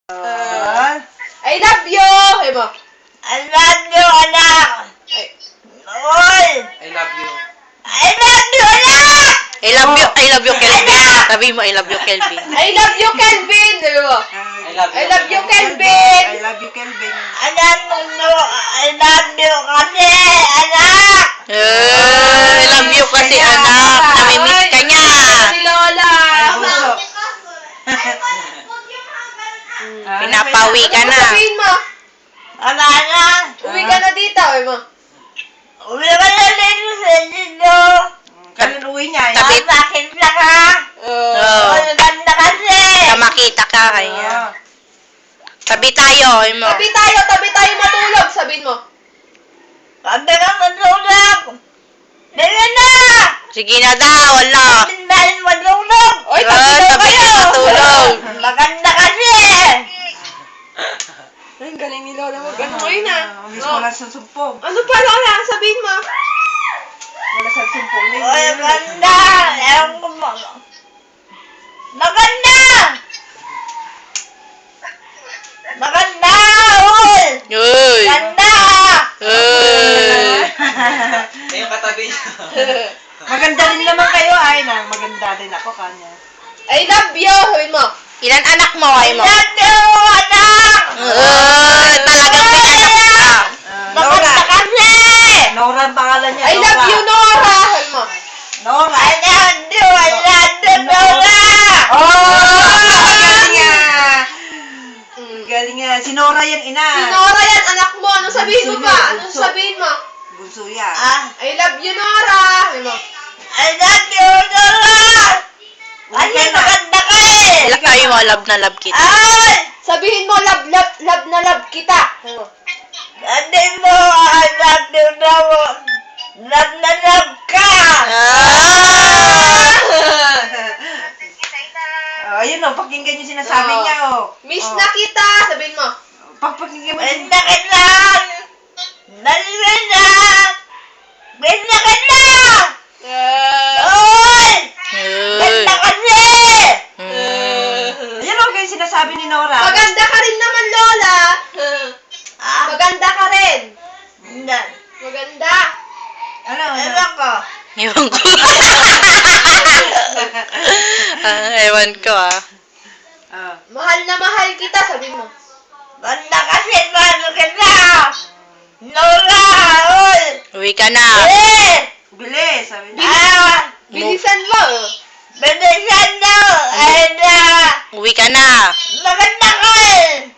I love you! Ay mo. I love you, anak! Oy! I love you. I love you, anak! I love you, Kelvin. Sabi mo, I love you, Kelvin. I love you, Kelvin! Sabi mo. I love you. I love you, Kelvin! I love you, Kelvin. Anak, I love you kasi, anak! I love you kasi, anak. Namimiss ka niya. Si Lola! Puso. Pinapawi ka Ano na. sabihin mo? Wala na! Uwi ka na dito. Ay mo. Uwi ka na dito sa dito! Kailan uwi niya? Tabi- Bakit na ka? Oh. Ang ganda kasi! Makita ka kaya. Tabi tayo. Ay mo. Tabi tayo matulog. Sabihin mo. Sabi ka matulog! Dili na! Sige na daw, wala. Dahil matulog! Oy, tabi daw Tabi kayo. ka matulog. Maganda kasi! Ay, ang galing ni Lola mo. Ano ngayon na? Miss mo lang sa sumpong. Ano pa, Lola? Sabihin mo. Wala sa sumpong. Uy, ganda! Ewan ko mo. Maganda! Maganda! Uy! Uy. Ganda! Uy. Eh, yung katabi niya. Maganda rin naman kayo, ay na. Maganda din ako kanya. I love you. Sabihin mo. Ilan anak mo, ay mo? Ganda! Anak! Talagang may anak ka. Maganda Nora. kasi! Nora ang pangalan niya. I love you, Nora. Sabihin mo. Nora. I love you! I love you, Nora! Galing nga. Galing nga. Si Nora yan, ina. Si Nora yan, anak mo. Anong sabihin mo pa? Anong sabihin mo? Bunso yan. I love you, Nora. Sabihin mo. I love you, Nora! Kasi maganda ka eh! Ilan kayo mo, love na love kita. Ay! Sabihin mo, love na love kita. Sabihin mo. Hindi mo, I love you, Nora! Love na love ka! Ayun o, pakinggan yung sinasabi niya o. Miss na kita. Sabihin mo. Pakinggan mo. Ganda ka lang! Dalilan na! Ganda ka na! Oy! Ganda kasi! Ayun o, yung sinasabi ni Nora. Maganda ka rin naman, Lola. Maganda ka rin. Ganda. Maganda. Ano? Ewan ko. Ewan ko. Ewan ko Mahal na mahal kita. Sabihin mo. Ganda kasi, paano ka na? Nora! Oy! Uwi ka na. Eh! Bilis, sabi niya. Ah! Bilisan mo. Bilisan na! Ay na! Uwi ka na. Maganda ka eh!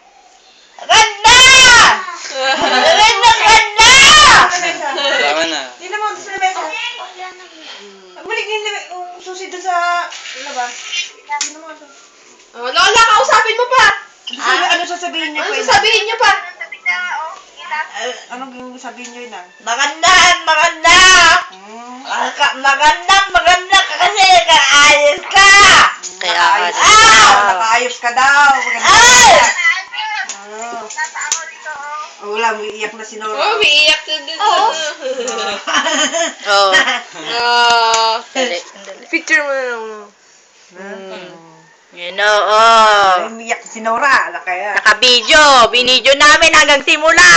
Ganda! Maganda, ganda! Tama na. Hindi naman sa lamesa. Balik yung susi doon sa labas. Hindi naman ito. Lola, kausapin mo pa. Ano sasabihin niyo Ano po, Inang? sasabihin niyo pa? Anong sabihin niyo, Inang? Maganda! Maganda! Maganda ka kasi kaayos ka! Kaya Nakaayos ka Ah! daw. Nakaayos ka daw. Maganda Ay! ka. Wala, umiiyak na si Nora. Oh, umiiyak na din. Oh. Dali. Picture mo na. Yun oh. Umiiyak si Nora. Kaya. Naka-video. Binidyo namin hanggang simula.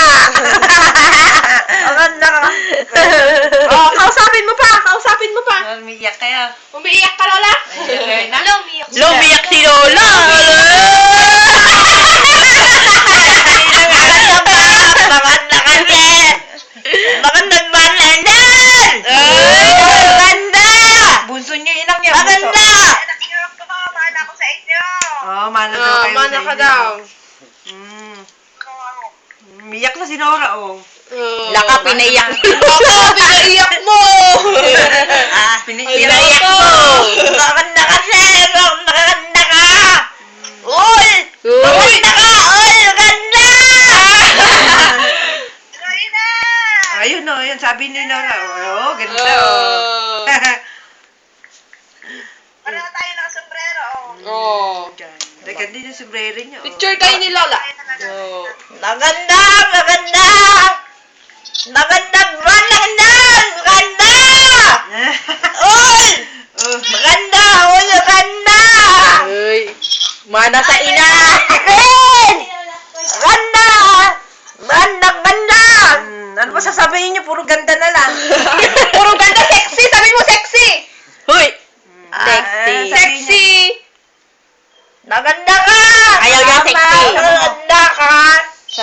Maganda ka. Oh, kausapin mo pa. Kausapin mo pa. Umiiyak kaya. Umiiyak ka, Lola? Lumiyak si Lola. Maganda kasi! Maganda malandan! Maganda! Bunso niyo, Inang niya. Maganda! Oh, mana daw kayo. Mana sa ka inyo. daw. Umiiyak na si Nora, oh. Laka, pinaiyak mo. Ako, pinaiyak mo. Pinaiyak mo. Maganda kasi! Maganda ka! Uy! Uy. Maganda ka! Uy! Maganda! Ayun, oh. Ayun, sabi ni Nora. Oh, ganda, oh. Oh. Ganda din yung sombrero niya, oh. Picture kayo ni Lola. Maganda! Maganda! Maganda! Maganda! Maganda! Uy! Oh. Maganda! Uy! Maganda! Uy. Mana sa ina. Hey!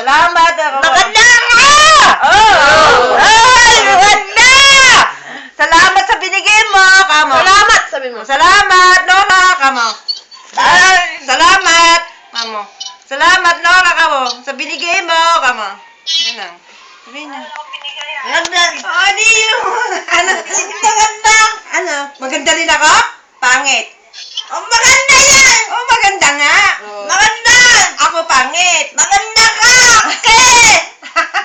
Salamat. Maganda ka! Oh! Ay, maganda! Salamat sa binigay mo, kamo. Salamat, sabi mo. Salamat, Lola, kamo. Ay, salamat, kamo. Salamat, Lola, kamo. Sa binigay mo, kamo. Yan lang. Sabihin na. Maganda. Oh, di yun. Ano? Maganda. Ano? Maganda rin ako? Pangit. Oh, maganda yan! Oh, maganda nga. Maganda! Ako pangit. Maganda ka! Okay!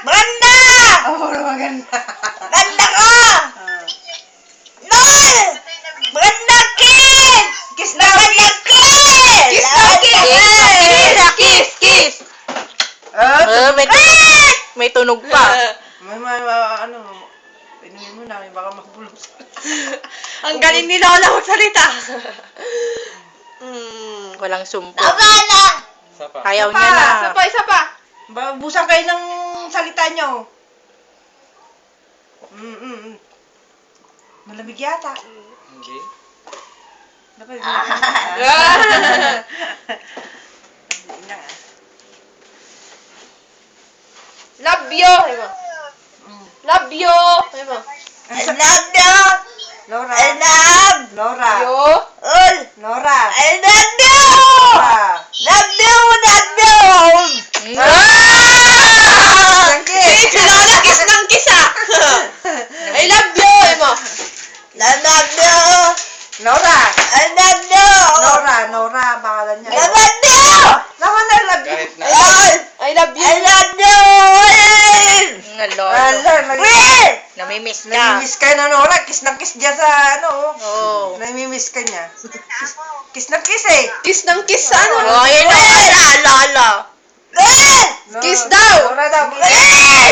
Maganda! Oh, maganda. Maganda ka! Nol! Maganda kid! Kiss na. Maganda kid! Kiss daw, kiss! Kiss, kiss! May tunog pa. May ano, pinuhin mo na, baka makabulog. Ang galing ni Lola magsalita. Walang sumpo. Tama na! Isa pa. Ayaw Isa niya pa, na. Isa pa, isa pa. Busan kayo ng salita nyo. Malamig yata. Hindi. Dapat Love you. Sabi mo. Love you. Sabi mo. I love you! Laura. I love! Laura. You. Ul! Laura. I love you! Laura. Love you! Love you! Kiss, si Lola, kiss ng kiss ah. I love you. Sabi mo. I love you! Laura. I love you! Nora, pangalan niya. I love you! Naman na love you. Kahit na. I love you. I love you! Will! Namimiss ka. Namimiss ka na Nora. Kiss na kiss dyan sa ano. Oo. Namimiss ka niya. Kiss na kiss eh. Kiss ng kiss sa ano. Oh, yun na. Ala. Will! Kiss daw. Nora daw. Will!